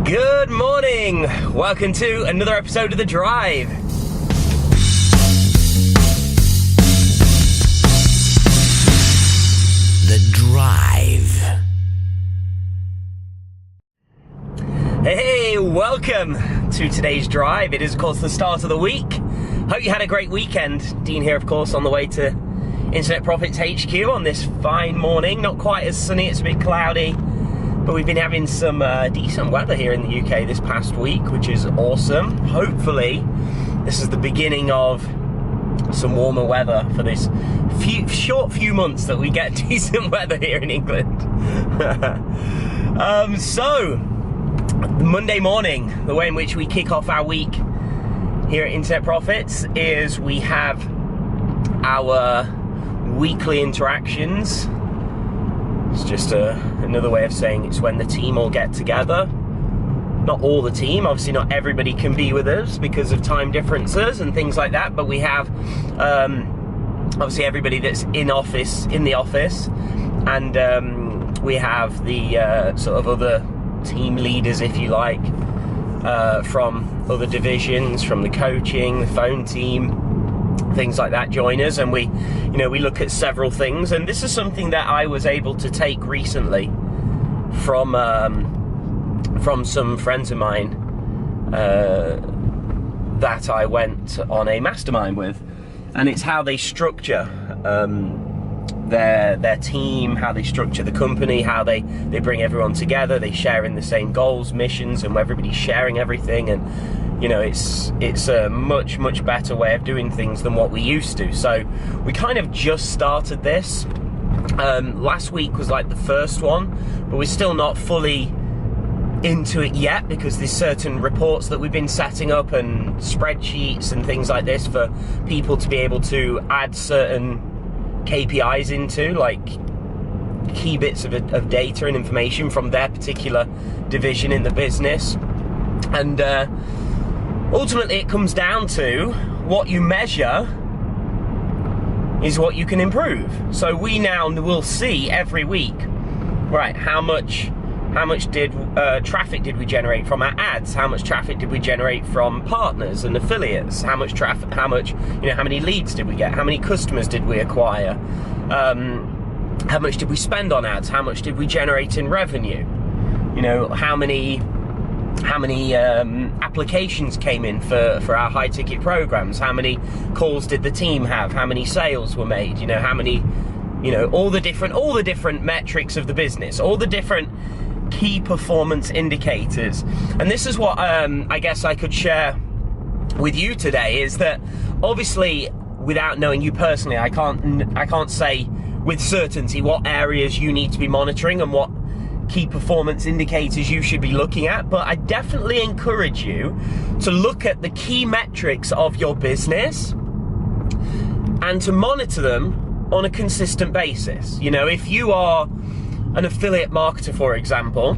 Good morning! Welcome to another episode of The Drive. The Drive. Hey, welcome to today's drive. It is, of course, the start of the week. Hope you had a great weekend. Dean here, of course, on the way to Internet Profits HQ on this fine morning. Not quite as sunny, it's a bit cloudy, but we've been having some decent weather here in the UK this past week, which is awesome. Hopefully, this is the beginning of some warmer weather for this short few months that we get decent weather here in England. So, Monday morning, the way in which we kick off our week here at Internet Profits is we have our weekly interactions. It's just another way of saying it's when the team all get together. Not all the team, obviously not everybody can be with us because of time differences and things like that, but we have obviously everybody that's in the office, and we have the sort of other team leaders, if you like, from other divisions, from the coaching, the phone team, things like that join us, and we look at several things. And this is something that I was able to take recently from some friends of mine that I went on a mastermind with, and it's how they structure their team, how they structure the company, how they bring everyone together, they share in the same goals, missions, and everybody's sharing everything. And it's a much better way of doing things than what we used to. So we kind of just started this. Last week was like the first one, but we're still not fully into it yet because there's certain reports that we've been setting up and spreadsheets and things like this for people to be able to add certain KPIs into, like key bits of data and information from their particular division in the business. And ultimately it comes down to what you measure is what you can improve. So we now will see every week, right, how much traffic did we generate from our ads? How much traffic did we generate from partners and affiliates? How many leads did we get? How many customers did we acquire? How much did we spend on ads? How much did we generate in revenue? How many applications came in for our high ticket programs? How many calls did the team have? How many sales were made? How many, all the different metrics of the business, all the different key performance indicators. And this is what I guess I could share with you today, is that obviously without knowing you personally, I can't say with certainty what areas you need to be monitoring and what key performance indicators you should be looking at, but I definitely encourage you to look at the key metrics of your business and to monitor them on a consistent basis. If you are an affiliate marketer, for example,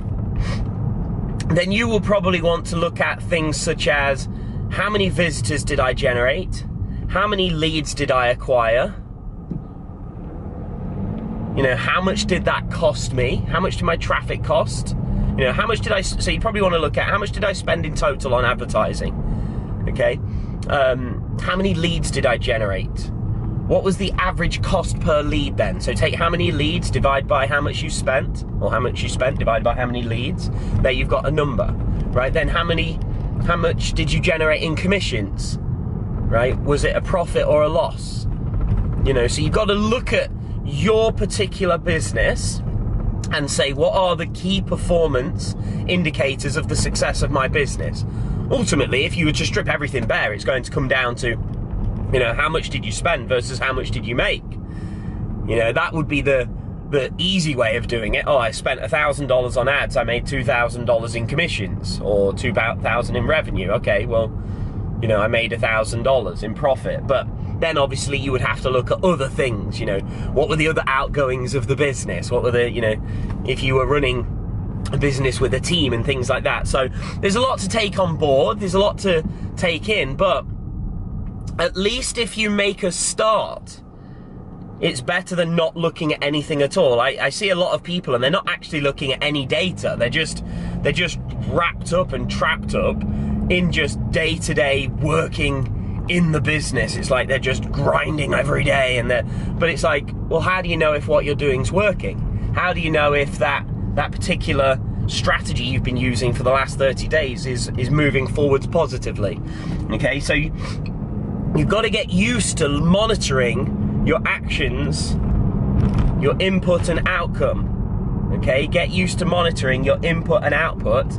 then you will probably want to look at things such as how many visitors did I generate? How many leads did I acquire? How much did that cost me? How much did my traffic cost? How much did so you probably want to look at how much did I spend in total on advertising? Okay. How many leads did I generate? What was the average cost per lead then? So take how many leads, divide by how much you spent, or how much you spent, divide by how many leads. There you've got a number, right? Then how much did you generate in commissions, right? Was it a profit or a loss? So you've got to look at your particular business and say, what are the key performance indicators of the success of my business? Ultimately, if you were to strip everything bare, it's going to come down to how much did you spend versus how much did you make? That would be the easy way of doing it. Oh, I spent $1,000 on ads, I made $2,000 in commissions, or $2,000 in revenue. Okay, well, I made $1,000 in profit. But then obviously you would have to look at other things. What were the other outgoings of the business? What were if you were running a business with a team and things like that. So there's a lot to take on board, there's a lot to take in, but at least if you make a start, it's better than not looking at anything at all. I see a lot of people and they're not actually looking at any data. They're just They're just wrapped up and trapped up in just day-to-day working in the business. It's like they're just grinding every day, but it's like, well, how do you know if what you're doing is working? How do you know if that particular strategy you've been using for the last 30 days is moving forwards positively? Okay, so you've got to get used to monitoring your actions, your input and outcome. Okay, get used to monitoring your input and output,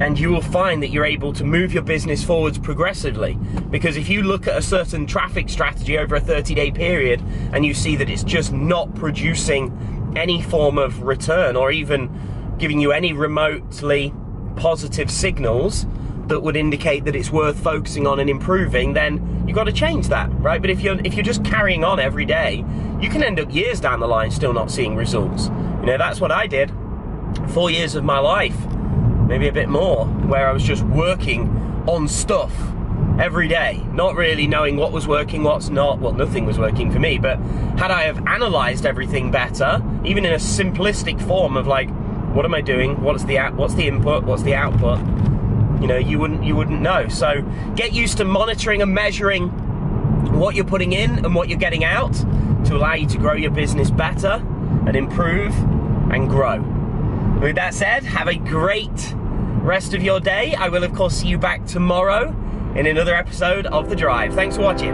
and you will find that you're able to move your business forwards progressively. Because if you look at a certain traffic strategy over a 30-day period and you see that it's just not producing any form of return or even giving you any remotely positive signals that would indicate that it's worth focusing on and improving, then you've got to change that, right? But if you're just carrying on every day, you can end up years down the line still not seeing results. You know, that's what I did. 4 years of my life, maybe a bit more, where I was just working on stuff every day, not really knowing what was working, what's not. Well, nothing was working for me, but had I have analyzed everything better, even in a simplistic form of like, what am I doing? What's the input? What's the output? You know, you wouldn't know. So get used to monitoring and measuring what you're putting in and what you're getting out to allow you to grow your business better and improve and grow. With that said, have a great rest of your day. I will, of course, see you back tomorrow in another episode of The Drive. Thanks for watching.